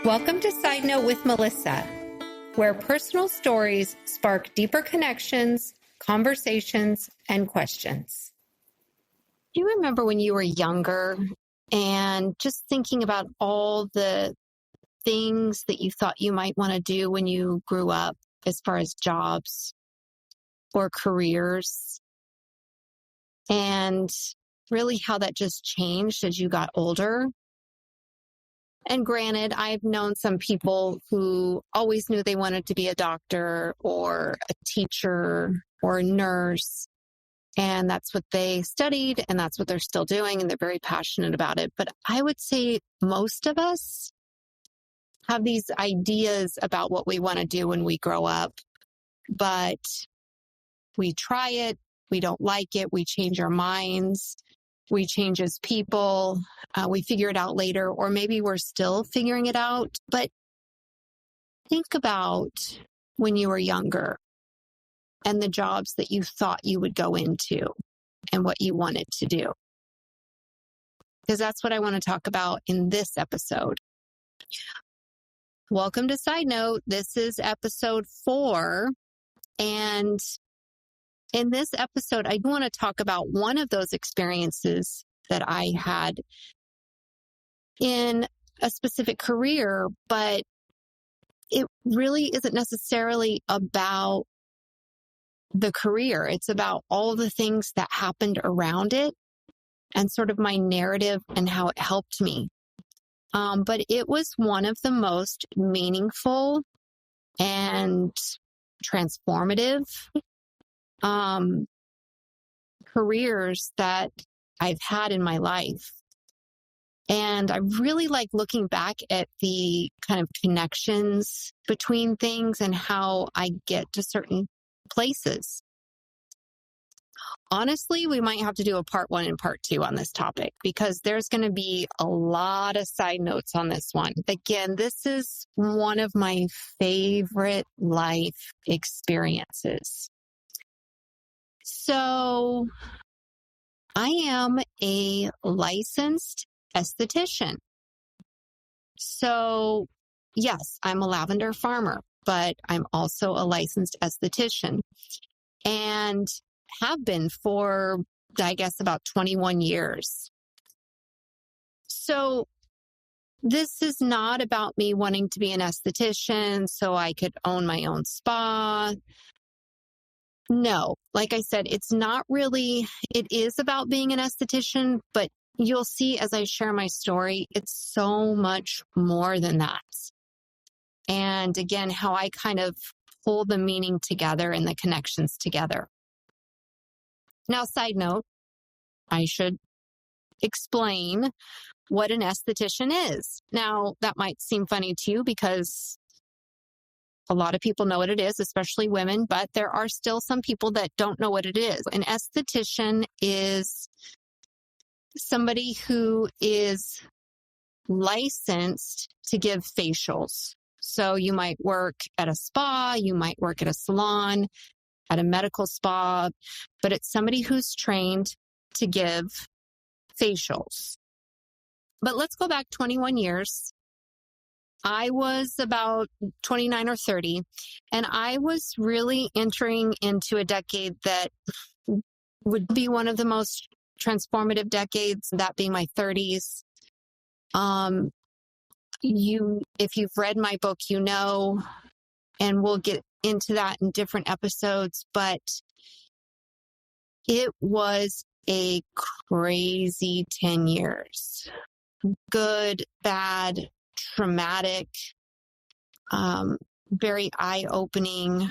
Welcome to Side Note with Melissa, where personal stories spark deeper connections, conversations, and questions. Do you remember when you were younger and just thinking about all the things that you thought you might want to do when you grew up as far as jobs or careers, and really how that just changed as you got older? And granted, I've known some people who always knew they wanted to be a doctor or a teacher or a nurse, and that's what they studied and that's what they're still doing, and they're very passionate about it. But I would say most of us have these ideas about what we want to do when we grow up, but we try it, we don't like it, we change our minds, we change as people, we figure it out later, or maybe we're still figuring it out. But think about when you were younger and the jobs that you thought you would go into and what you wanted to do. Because that's what I want to talk about in this episode. Welcome to Side Note. This is episode 4. And in this episode, I want to talk about one of those experiences that I had in a specific career, but it really isn't necessarily about the career. It's about all the things that happened around it and sort of my narrative and how it helped me. But it was one of the most meaningful and transformative careers that I've had in my life. And I really like looking back at the kind of connections between things and how I get to certain places. Honestly, we might have to do a part 1 and part 2 on this topic because there's going to be a lot of side notes on this one. Again, this is one of my favorite life experiences. So I am a licensed aesthetician. So yes, I'm a lavender farmer, but I'm also a licensed aesthetician and have been for, I guess, about 21 years. So this is not about me wanting to be an esthetician so I could own my own spa. No, like I said, it's not really, it is about being an esthetician, but you'll see as I share my story, it's so much more than that. And again, how I kind of pull the meaning together and the connections together. Now, side note, I should explain what an esthetician is. Now, that might seem funny to you because a lot of people know what it is, especially women, but there are still some people that don't know what it is. An esthetician is somebody who is licensed to give facials. So you might work at a spa, you might work at a salon, at a medical spa, but it's somebody who's trained to give facials. But let's go back 21 years. I was about 29 or 30, and I was really entering into a decade that would be one of the most transformative decades, that being my 30s. If you've read my book, you know, and we'll get into that in different episodes, but it was a crazy 10 years. Good, bad, traumatic, very eye-opening.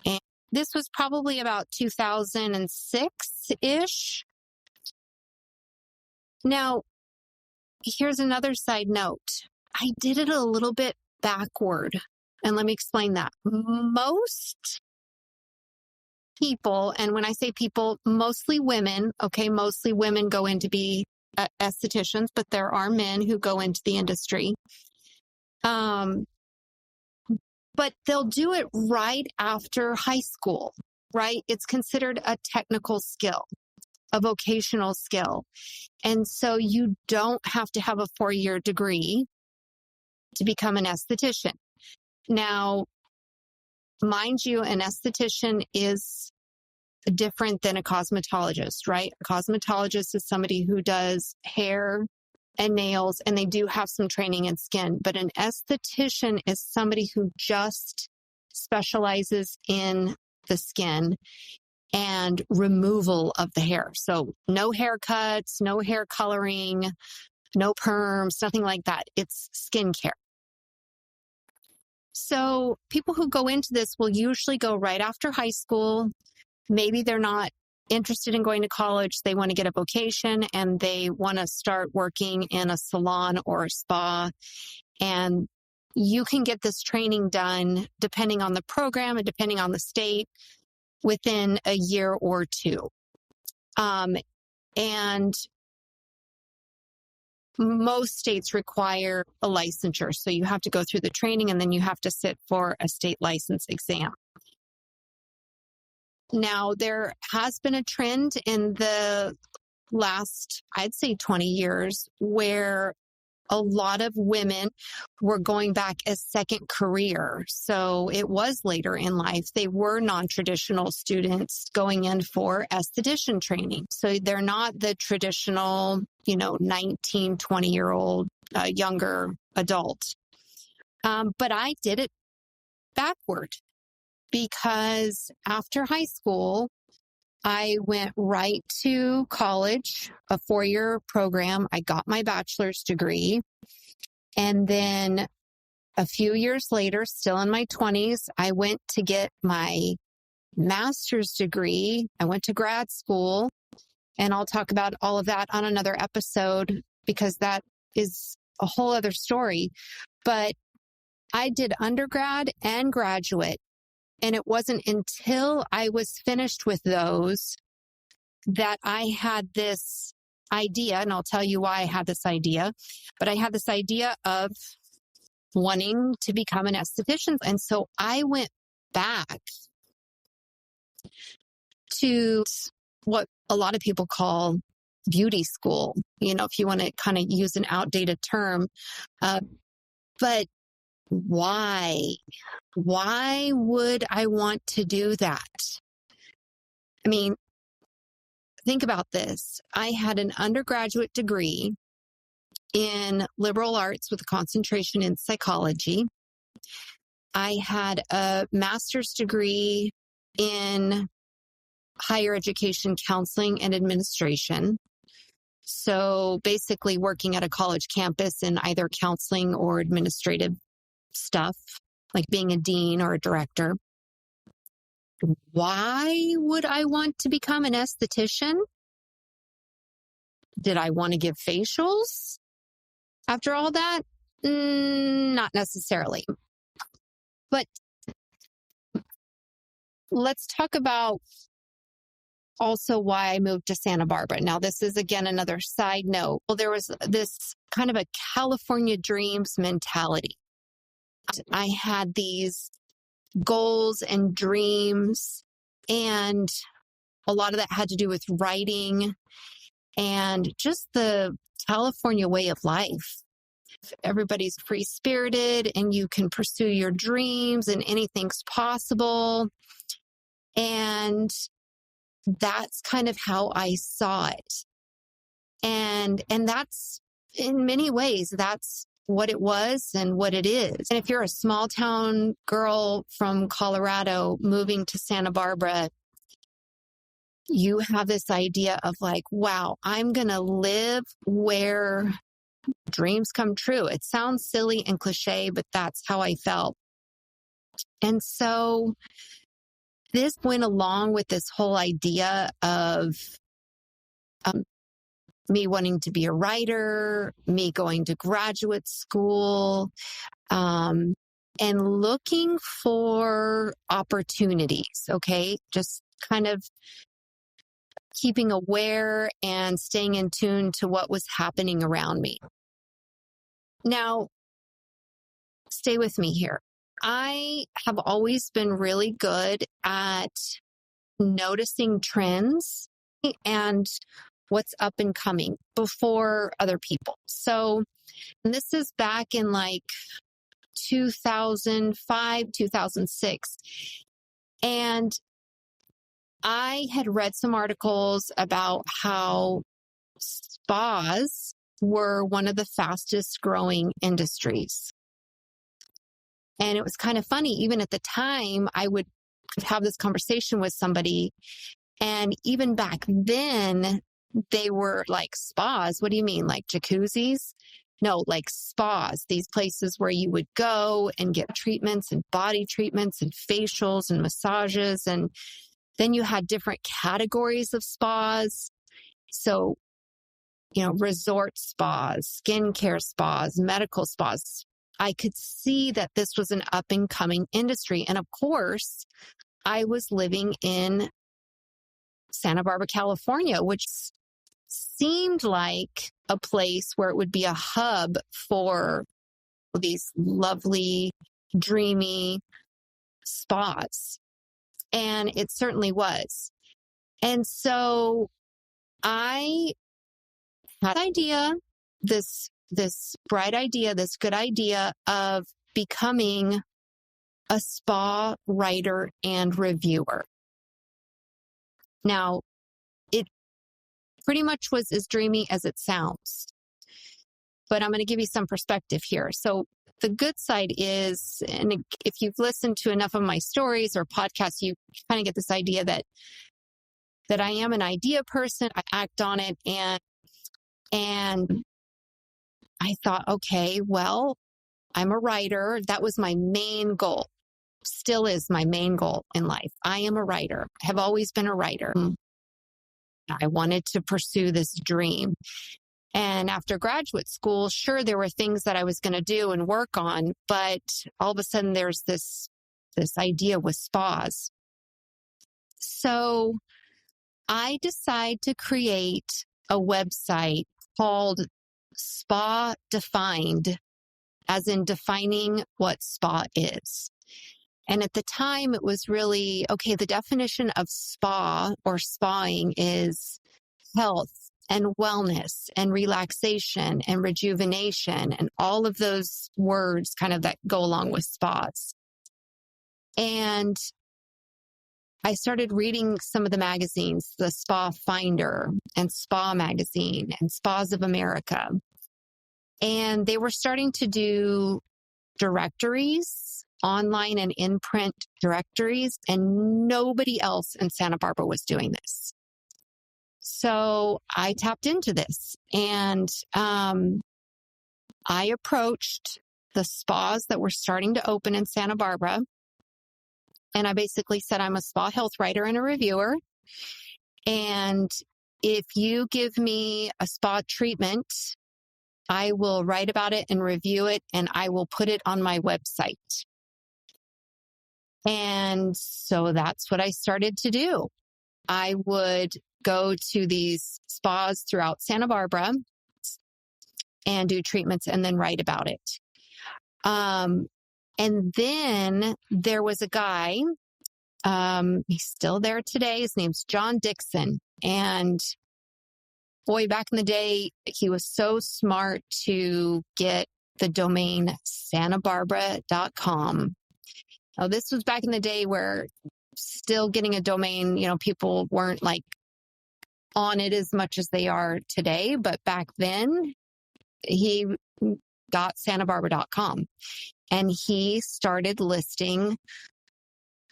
And this was probably about 2006-ish. Now, here's another side note. I did it a little bit backward. And let me explain that. Most people, and when I say people, mostly women, okay, mostly women go in to be estheticians, but there are men who go into the industry. But they'll do it right after high school, right? It's considered a technical skill, a vocational skill. And so you don't have to have a 4-year degree to become an esthetician. Now, mind you, an esthetician is different than a cosmetologist, right? A cosmetologist is somebody who does hair and nails, and they do have some training in skin. But an esthetician is somebody who just specializes in the skin and removal of the hair. So no haircuts, no hair coloring, no perms, nothing like that. It's skincare. So people who go into this will usually go right after high school. Maybe they're not interested in going to college. They want to get a vocation and they want to start working in a salon or a spa. And you can get this training done depending on the program and depending on the state within a year or two. And most states require a licensure. So you have to go through the training and then you have to sit for a state license exam. Now, there has been a trend in the last, I'd say 20 years, where a lot of women were going back as second career. So it was later in life. They were non-traditional students going in for esthetician training. So they're not the traditional, 19, 20-year-old younger adult. But I did it backward. Because after high school, I went right to college, a 4-year program. I got my bachelor's degree. And then a few years later, still in my 20s, I went to get my master's degree. I went to grad school. And I'll talk about all of that on another episode because that is a whole other story. But I did undergrad and graduate. And it wasn't until I was finished with those that I had this idea, and I'll tell you why I had this idea, but I had this idea of wanting to become an esthetician. And so I went back to what a lot of people call beauty school, if you want to kind of use an outdated term. But why? Why would I want to do that? I mean, think about this. I had an undergraduate degree in liberal arts with a concentration in psychology. I had a master's degree in higher education counseling and administration. So basically working at a college campus in either counseling or administrative stuff, like being a dean or a director. Why would I want to become an esthetician? Did I want to give facials after all that? Not necessarily. But let's talk about also why I moved to Santa Barbara. Now, this is, again, another side note. Well, there was this kind of a California dreams mentality. I had these goals and dreams, and a lot of that had to do with writing and just the California way of life. Everybody's free-spirited and you can pursue your dreams and anything's possible. And that's kind of how I saw it. And that's, in many ways, that's what it was and what it is. And if you're a small town girl from Colorado moving to Santa Barbara, you have this idea of like, wow, I'm going to live where dreams come true. It sounds silly and cliche, but that's how I felt. And so this went along with this whole idea of me wanting to be a writer, me going to graduate school, and looking for opportunities, okay? Just kind of keeping aware and staying in tune to what was happening around me. Now, stay with me here. I have always been really good at noticing trends and what's up and coming before other people. So, and this is back in like 2005, 2006. And I had read some articles about how spas were one of the fastest growing industries. And it was kind of funny. Even at the time, I would have this conversation with somebody. And even back then, they were like spas. What do you mean? Like jacuzzis? No, like spas, these places where you would go and get treatments and body treatments and facials and massages. And then you had different categories of spas. So, resort spas, skincare spas, medical spas. I could see that this was an up and coming industry. And of course, I was living in Santa Barbara, California, which seemed like a place where it would be a hub for these lovely, dreamy spas. And it certainly was. And so I had an idea, this bright idea, this good idea of becoming a spa writer and reviewer. Now, it pretty much was as dreamy as it sounds, but I'm going to give you some perspective here. So the good side is, and if you've listened to enough of my stories or podcasts, you kind of get this idea that I am an idea person. I act on it. And I thought, okay, well, I'm a writer. That was my main goal. Still is my main goal in life. I am a writer. I have always been a writer. I wanted to pursue this dream. And after graduate school, sure, there were things that I was going to do and work on, but all of a sudden there's this idea with spas. So I decide to create a website called Spa Defined, as in defining what spa is. And at the time, it was really, okay, the definition of spa or spaing is health and wellness and relaxation and rejuvenation and all of those words kind of that go along with spas. And I started reading some of the magazines, the Spa Finder and Spa Magazine and Spas of America. And they were starting to do directories, online and in-print directories, and nobody else in Santa Barbara was doing this. So I tapped into this and I approached the spas that were starting to open in Santa Barbara. And I basically said, I'm a spa health writer and a reviewer. And if you give me a spa treatment, I will write about it and review it, and I will put it on my website. And so that's what I started to do. I would go to these spas throughout Santa Barbara and do treatments and then write about it. And then there was a guy, he's still there today. His name's John Dixon. And boy, back in the day, he was so smart to get the domain santabarbara.com. Now, this was back in the day where still getting a domain, people weren't like on it as much as they are today. But back then, he got santabarbara.com. And he started listing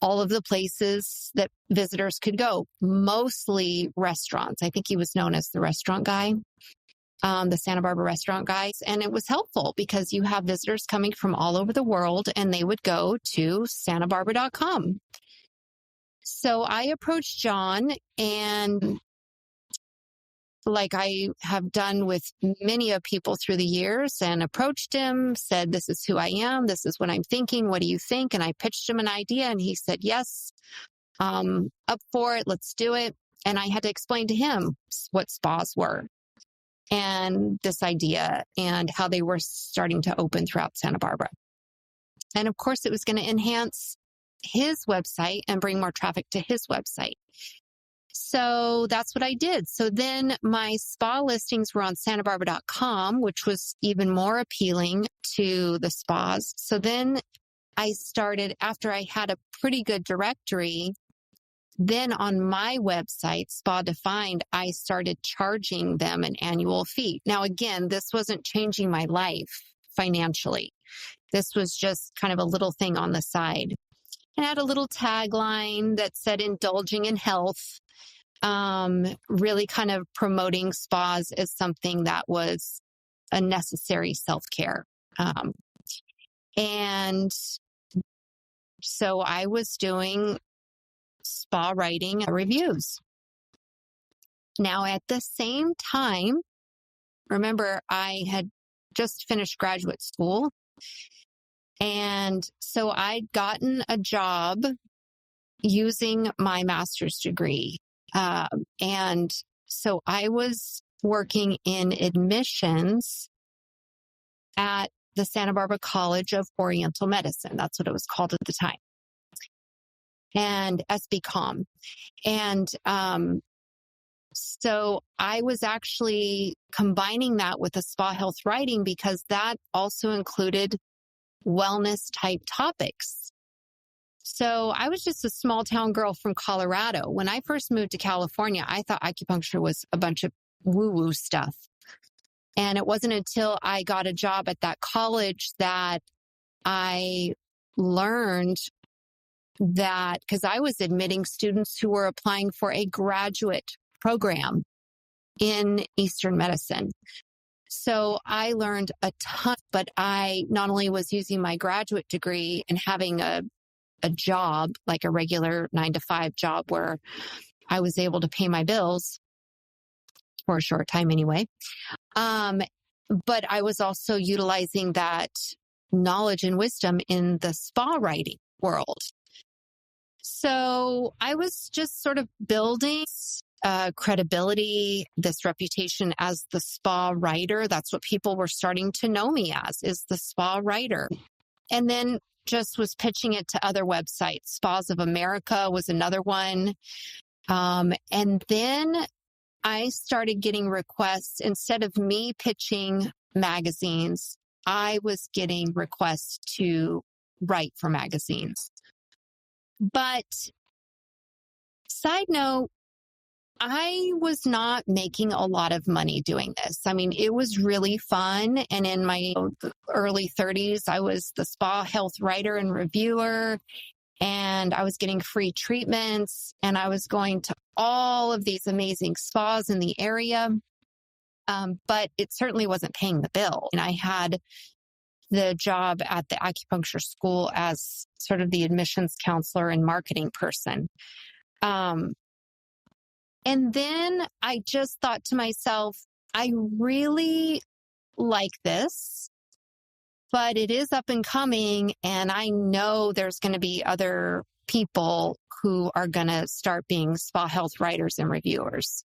all of the places that visitors could go, mostly restaurants. I think he was known as the restaurant guy, the Santa Barbara restaurant guys. And it was helpful because you have visitors coming from all over the world and they would go to santabarbara.com. So I approached John, and like I have done with many of people through the years, and approached him, said, this is who I am. This is what I'm thinking. What do you think? And I pitched him an idea and he said, yes, up for it. Let's do it. And I had to explain to him what spas were and this idea and how they were starting to open throughout Santa Barbara. And of course, it was going to enhance his website and bring more traffic to his website. So that's what I did. So then my spa listings were on santabarbara.com, which was even more appealing to the spas. So then I started, after I had a pretty good directory, then on my website, Spa Defined, I started charging them an annual fee. Now, again, this wasn't changing my life financially. This was just kind of a little thing on the side. And I had a little tagline that said indulging in health, really kind of promoting spas as something that was a necessary self-care. And so I was doing spa writing reviews. Now, at the same time, remember, I had just finished graduate school. And so I'd gotten a job using my master's degree. And so I was working in admissions at the Santa Barbara College of Oriental Medicine. That's what it was called at the time. And SBCom. And so I was actually combining that with the spa health writing because that also included wellness type topics. So I was just a small town girl from Colorado. When I first moved to California, I thought acupuncture was a bunch of woo-woo stuff. And it wasn't until I got a job at that college that I learned that, because I was admitting students who were applying for a graduate program in Eastern medicine. So I learned a ton, but I not only was using my graduate degree and having a job, like a regular 9-to-5 job where I was able to pay my bills for a short time anyway. But I was also utilizing that knowledge and wisdom in the spa writing world. So I was just sort of building credibility, this reputation as the spa writer. That's what people were starting to know me as, is the spa writer. And then just was pitching it to other websites. Spas of America was another one. And then I started getting requests. Instead of me pitching magazines, I was getting requests to write for magazines. But side note, I was not making a lot of money doing this. I mean, it was really fun. And in my early 30s, I was the spa health writer and reviewer, and I was getting free treatments, and I was going to all of these amazing spas in the area. But it certainly wasn't paying the bill. And I had the job at the acupuncture school as sort of the admissions counselor and marketing person. And then I just thought to myself, I really like this, but it is up and coming. And I know there's going to be other people who are going to start being spa health writers and reviewers.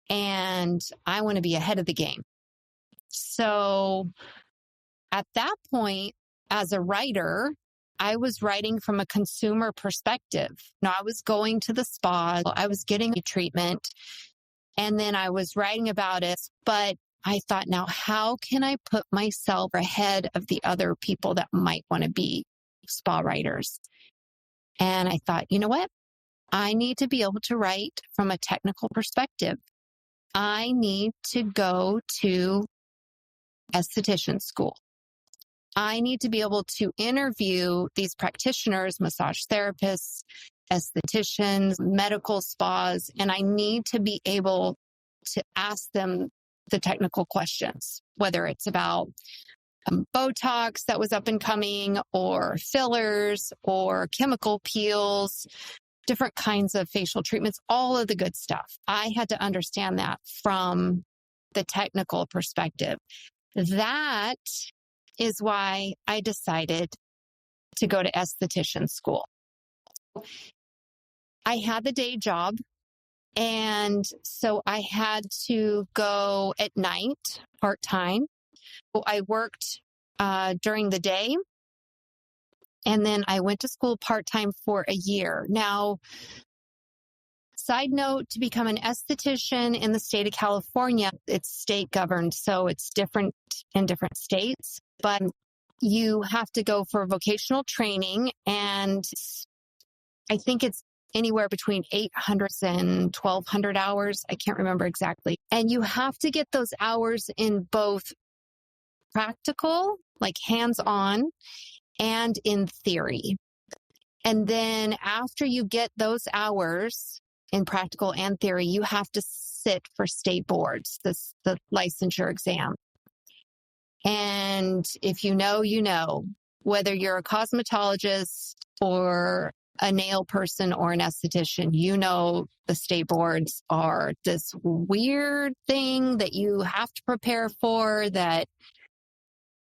And I want to be ahead of the game. So at that point, as a writer, I was writing from a consumer perspective. Now, I was going to the spa, I was getting a treatment, and then I was writing about it. But I thought, now, how can I put myself ahead of the other people that might want to be spa writers? And I thought, you know what? I need to be able to write from a technical perspective. I need to go to aesthetician school. I need to be able to interview these practitioners, massage therapists, aestheticians, medical spas, and I need to be able to ask them the technical questions, whether it's about Botox that was up and coming, or fillers, or chemical peels, different kinds of facial treatments, all of the good stuff. I had to understand that from the technical perspective. That is why I decided to go to esthetician school. I had the day job, and so I had to go at night part-time. I worked during the day, and then I went to school part-time for a year. Now, side note, to become an esthetician in the state of California, it's state governed, so it's different in different states, but you have to go for vocational training, and I think it's anywhere between 800 and 1,200 hours. I can't remember exactly. And you have to get those hours in both practical, like hands-on, and in theory. And then after you get those hours in practical and theory, you have to sit for state boards, the licensure exam. And if you know, whether you're a cosmetologist or a nail person or an esthetician, you know the state boards are this weird thing that you have to prepare for, that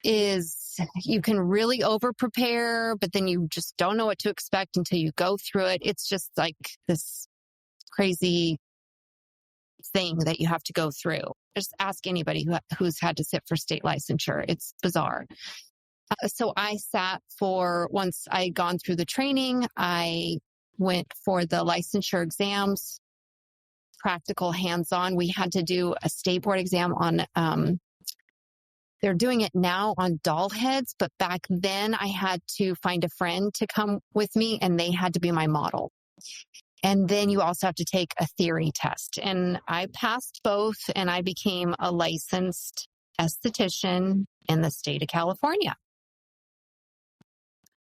is, you can really over prepare, but then you just don't know what to expect until you go through it. It's just like this crazy thing that you have to go through. Just ask anybody who's had to sit for state licensure. It's bizarre. So I sat for, once I had gone through the training, I went for the licensure exams, practical hands-on. We had to do a state board exam on, they're doing it now on doll heads, but back then I had to find a friend to come with me and they had to be my model. And then you also have to take a theory test. And I passed both and I became a licensed esthetician in the state of California.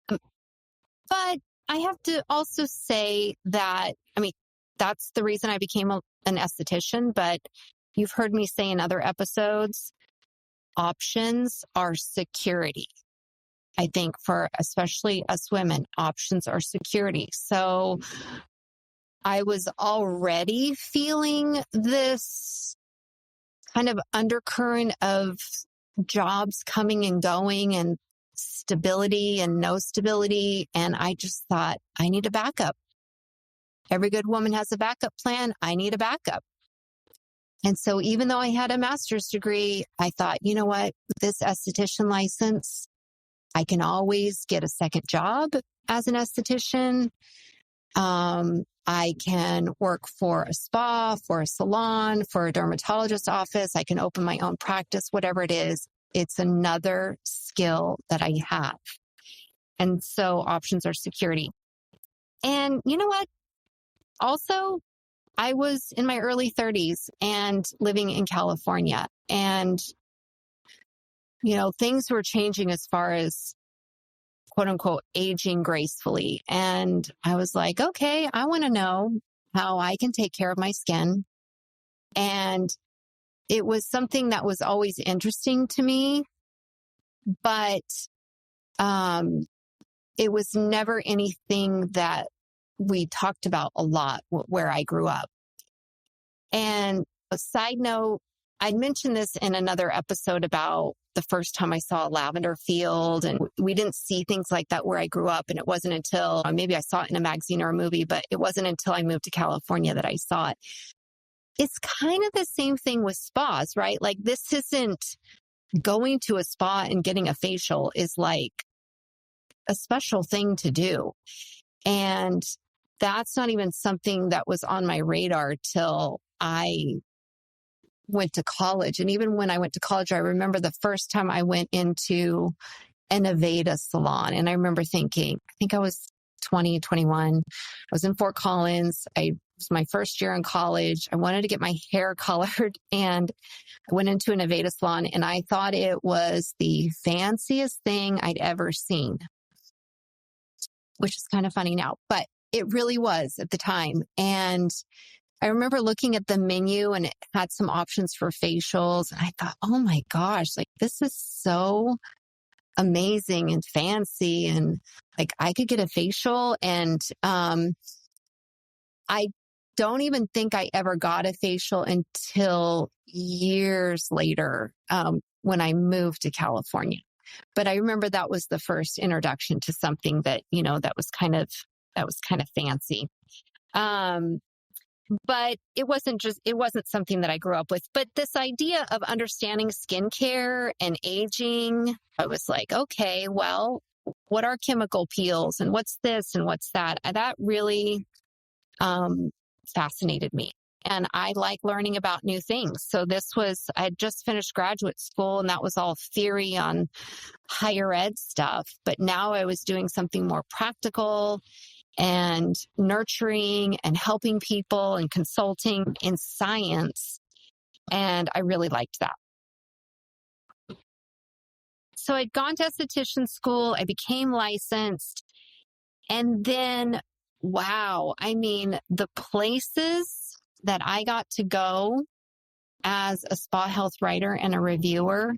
But I have to also say that, I mean, that's the reason I became an esthetician, but you've heard me say in other episodes, options are security. I think for especially us women, options are security. So I was already feeling this kind of undercurrent of jobs coming and going and stability and no stability. And I just thought, I need a backup. Every good woman has a backup plan. I need a backup. And so even though I had a master's degree, I thought, you know what, this esthetician license, I can always get a second job as an esthetician. I can work for a spa, for a salon, for a dermatologist's office. I can open my own practice, whatever it is. It's another skill that I have. And so options are security. And you know what? Also, I was in my early 30s and living in California, and, you know, things were changing as far as quote unquote aging gracefully. And I was like, okay, I want to know how I can take care of my skin. And it was something that was always interesting to me, but it was never anything that we talked about a lot where I grew up. And a side note, I'd mentioned this in another episode about the first time I saw a lavender field, and we didn't see things like that where I grew up. And it wasn't until, maybe I saw it in a magazine or a movie, but it wasn't until I moved to California that I saw it. It's kind of the same thing with spas, right? Like, this isn't, going to a spa and getting a facial is like a special thing to do. And that's not even something that was on my radar till I went to college. And even when I went to college, I remember the first time I went into an Aveda salon. And I remember thinking, I think I was 20, 21. I was in Fort Collins. It was my first year in college. I wanted to get my hair colored, and I went into an Aveda salon, and I thought it was the fanciest thing I'd ever seen, which is kind of funny now, but it really was at the time. And I remember looking at the menu, and it had some options for facials. And I thought, oh my gosh, like, this is so amazing and fancy. And like, I could get a facial. And I don't even think I ever got a facial until years later, when I moved to California. But I remember that was the first introduction to something that, you know, that was kind of fancy. But it wasn't something that I grew up with. But this idea of understanding skincare and aging, I was like, okay, well, what are chemical peels and what's this and what's that? That really fascinated me. And I like learning about new things. So I had just finished graduate school, and that was all theory on higher ed stuff. But now I was doing something more practical and nurturing and helping people and consulting in science. And I really liked that. So I'd gone to esthetician school. I became licensed. And then, wow, I mean, the places that I got to go as a spa health writer and a reviewer.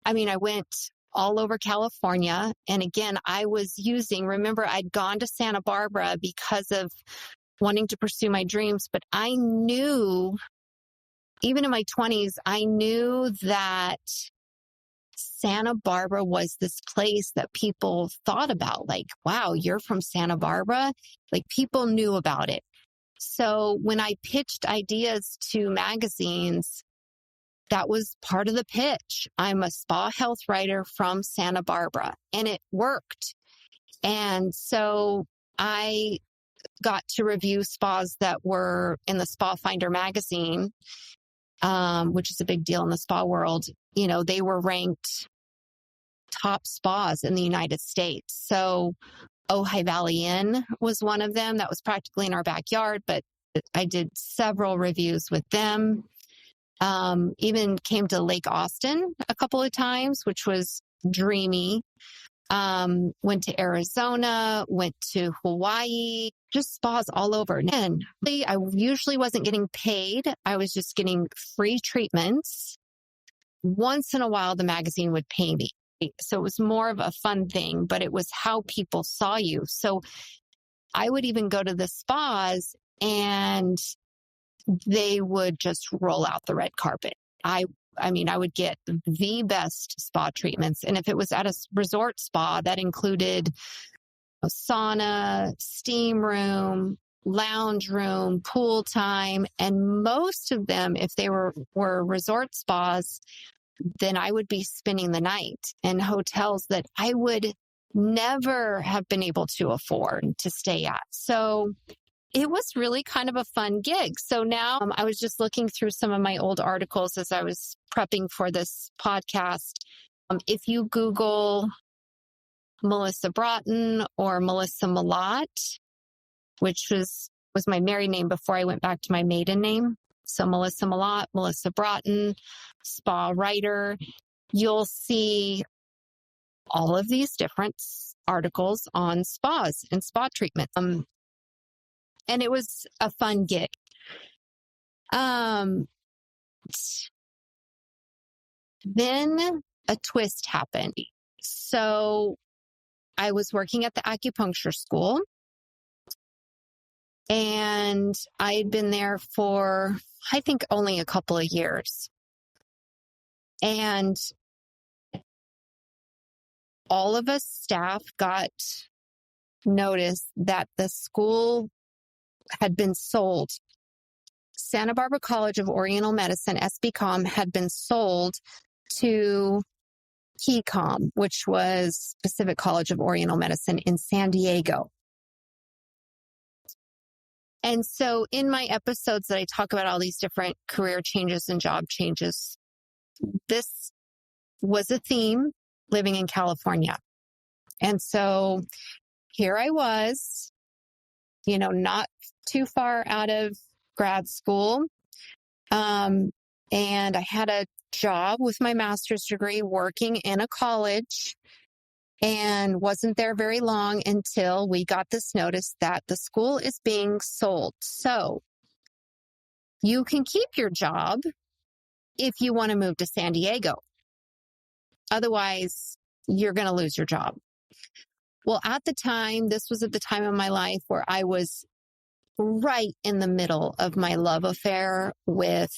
I mean, I went all over California. And again, remember, I'd gone to Santa Barbara because of wanting to pursue my dreams. But I knew, even in my 20s, I knew that Santa Barbara was this place that people thought about. Like, wow, you're from Santa Barbara? Like, people knew about it. So when I pitched ideas to magazines, that was part of the pitch. I'm a spa health writer from Santa Barbara, and it worked. And so I got to review spas that were in the Spa Finder magazine, which is a big deal in the spa world. You know, they were ranked top spas in the United States. So Ojai Valley Inn was one of them. That was practically in our backyard, but I did several reviews with them. Even came to Lake Austin a couple of times, which was dreamy. Went to Arizona, went to Hawaii, just spas all over. And I usually wasn't getting paid. I was just getting free treatments. Once in a while, the magazine would pay me. So it was more of a fun thing, but it was how people saw you. So I would even go to the spas and they would just roll out the red carpet. I would get the best spa treatments. And if it was at a resort spa, that included a sauna, steam room, lounge room, pool time. And most of them, if they were resort spas, then I would be spending the night in hotels that I would never have been able to afford to stay at. So it was really kind of a fun gig. So now I was just looking through some of my old articles as I was prepping for this podcast. If you Google Melissa Broughton or Melissa Malott, which was my married name before I went back to my maiden name. So Melissa Malott, Melissa Broughton, spa writer, you'll see all of these different articles on spas and spa treatment. And it was a fun gig. Then a twist happened. So I was working at the acupuncture school, and I had been there for, I think, only a couple of years. And all of us staff got notice that the school had been sold. Santa Barbara College of Oriental Medicine, SBCOM, had been sold to PCOM, which was Pacific College of Oriental Medicine in San Diego. And so in my episodes that I talk about all these different career changes and job changes, this was a theme living in California. And so here I was, not too far out of grad school. And I had a job with my master's degree working in a college, and wasn't there very long until we got this notice that the school is being sold. So you can keep your job if you want to move to San Diego. Otherwise, you're going to lose your job. Well, at the time, this was at the time of my life where I was right in the middle of my love affair with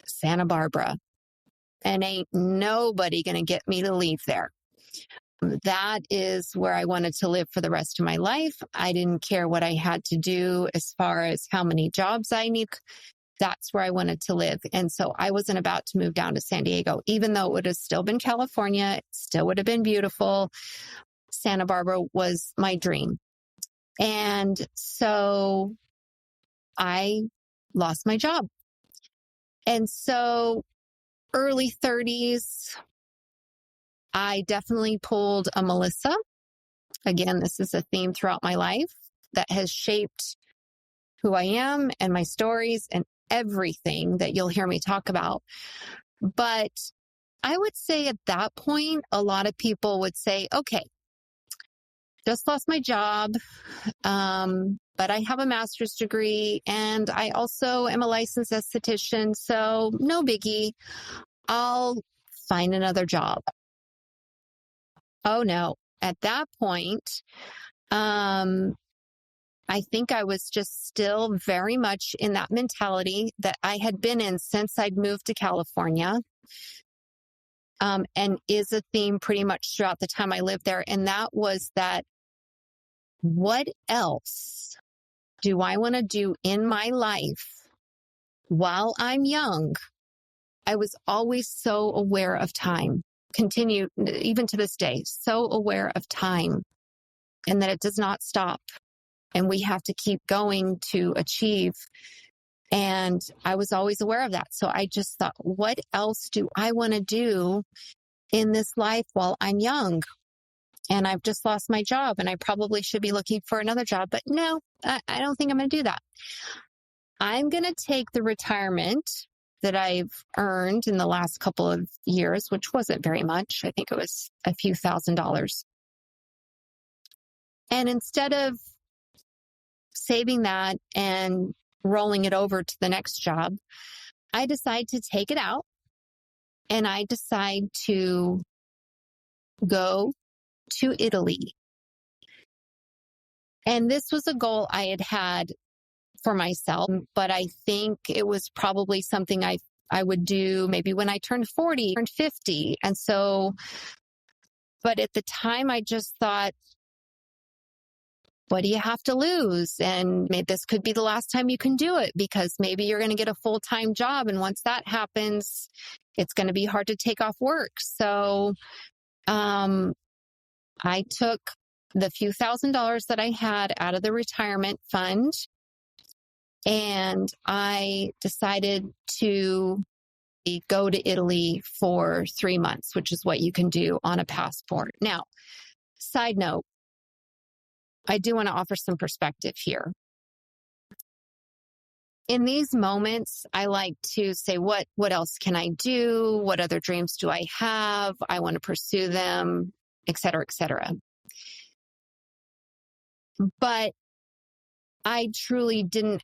Santa Barbara. And ain't nobody going to get me to leave there. That is where I wanted to live for the rest of my life. I didn't care what I had to do as far as how many jobs I need. That's where I wanted to live. And so I wasn't about to move down to San Diego, even though it would have still been California. It still would have been beautiful. Santa Barbara was my dream. And so I lost my job. And so early 30s, I definitely pulled a Melissa. Again, this is a theme throughout my life that has shaped who I am and my stories and everything that you'll hear me talk about. But I would say at that point, a lot of people would say, okay, just lost my job, but I have a master's degree and I also am a licensed aesthetician. So no biggie. I'll find another job. Oh no. At that point, I think I was just still very much in that mentality that I had been in since I'd moved to California, and is a theme pretty much throughout the time I lived there. And that was that, what else do I want to do in my life while I'm young? I was always so aware of time, continue even to this day, so aware of time and that it does not stop. And we have to keep going to achieve. And I was always aware of that. So I just thought, what else do I want to do in this life while I'm young? And I've just lost my job and I probably should be looking for another job. But no, I don't think I'm going to do that. I'm going to take the retirement that I've earned in the last couple of years, which wasn't very much. I think it was a few $1,000s. And instead of saving that and rolling it over to the next job, I decide to take it out and I decide to go to Italy. And this was a goal I had had for myself, but I think it was probably something I would do maybe when I turned 40, turned 50. And so, but at the time I just thought, what do you have to lose? And maybe this could be the last time you can do it because maybe you're going to get a full-time job. And once that happens, it's going to be hard to take off work. So I took the few $1,000s that I had out of the retirement fund and I decided to go to Italy for 3 months, which is what you can do on a passport. Now, side note, I do want to offer some perspective here. In these moments, I like to say, what else can I do? What other dreams do I have? I want to pursue them, et cetera, et cetera. But I truly didn't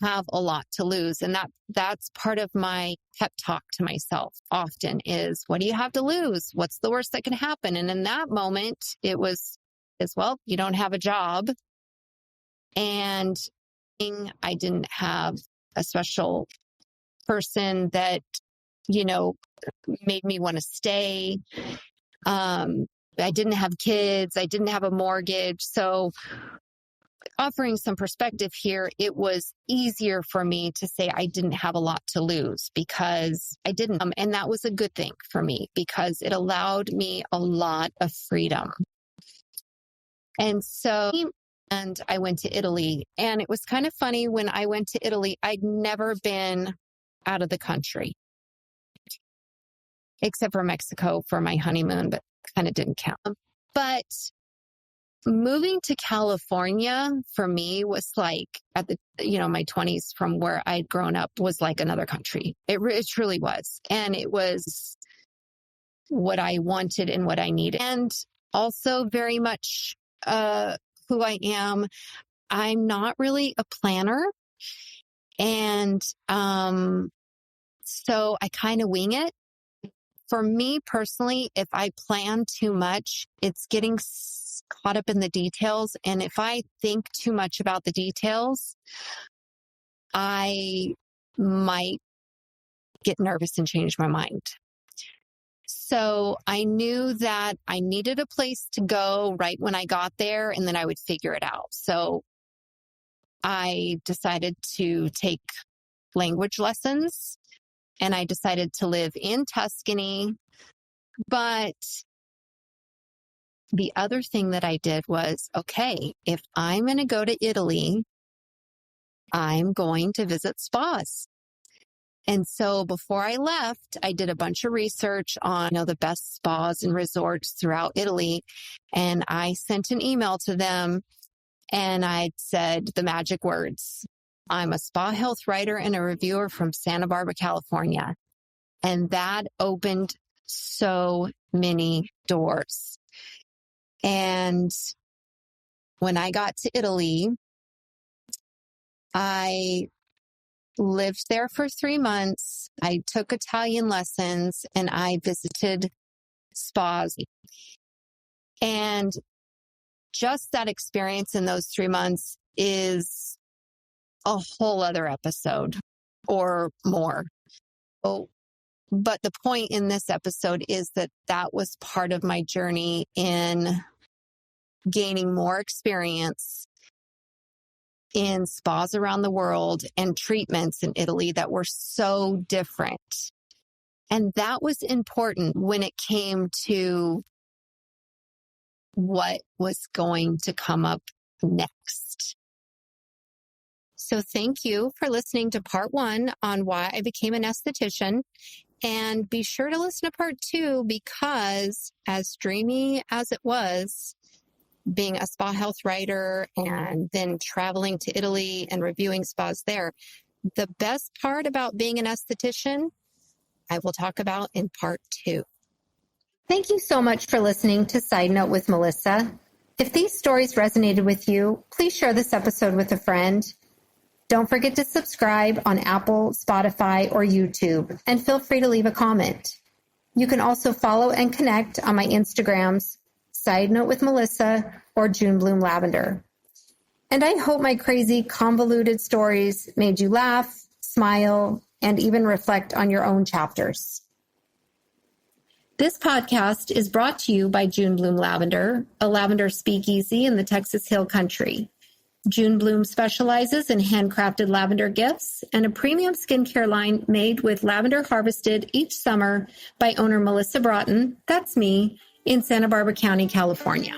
have a lot to lose. And that's part of my pep talk to myself often is, what do you have to lose? What's the worst that can happen? And in that moment, it was, well, you don't have a job. And I didn't have a special person that, made me want to stay. I didn't have kids. I didn't have a mortgage. So offering some perspective here, it was easier for me to say I didn't have a lot to lose because I didn't. And that was a good thing for me because it allowed me a lot of freedom. And I went to Italy, and it was kind of funny when I went to Italy, I'd never been out of the country except for Mexico for my honeymoon, but kind of didn't count. But moving to California for me was like at the, my 20s from where I'd grown up was like another country. It truly was. And it was what I wanted and what I needed. And also very much who I am. I'm not really a planner. And so I kind of wing it. For me personally, if I plan too much, it's getting caught up in the details. And if I think too much about the details, I might get nervous and change my mind. So I knew that I needed a place to go right when I got there, and then I would figure it out. So I decided to take language lessons, and I decided to live in Tuscany. But the other thing that I did was, okay, if I'm going to go to Italy, I'm going to visit spas. And so before I left, I did a bunch of research on, the best spas and resorts throughout Italy. And I sent an email to them and I said the magic words. I'm a spa health writer and a reviewer from Santa Barbara, California. And that opened so many doors. And when I got to Italy, I lived there for 3 months. I took Italian lessons and I visited spas. And just that experience in those 3 months is a whole other episode or more. But the point in this episode is that was part of my journey in gaining more experience in spas around the world and treatments in Italy that were so different. And that was important when it came to what was going to come up next. So thank you for listening to part 1 on why I became an esthetician. And be sure to listen to part 2 because as dreamy as it was, being a spa health writer and then traveling to Italy and reviewing spas there, the best part about being an esthetician, I will talk about in part 2. Thank you so much for listening to Side Note with Melissa. If these stories resonated with you, please share this episode with a friend. Don't forget to subscribe on Apple, Spotify, or YouTube, and feel free to leave a comment. You can also follow and connect on my Instagrams, Side Note with Melissa or June Bloom Lavender. And I hope my crazy, convoluted stories made you laugh, smile, and even reflect on your own chapters. This podcast is brought to you by June Bloom Lavender, a lavender speakeasy in the Texas Hill Country. June Bloom specializes in handcrafted lavender gifts and a premium skincare line made with lavender harvested each summer by owner Melissa Broughton, that's me, in Santa Barbara County, California.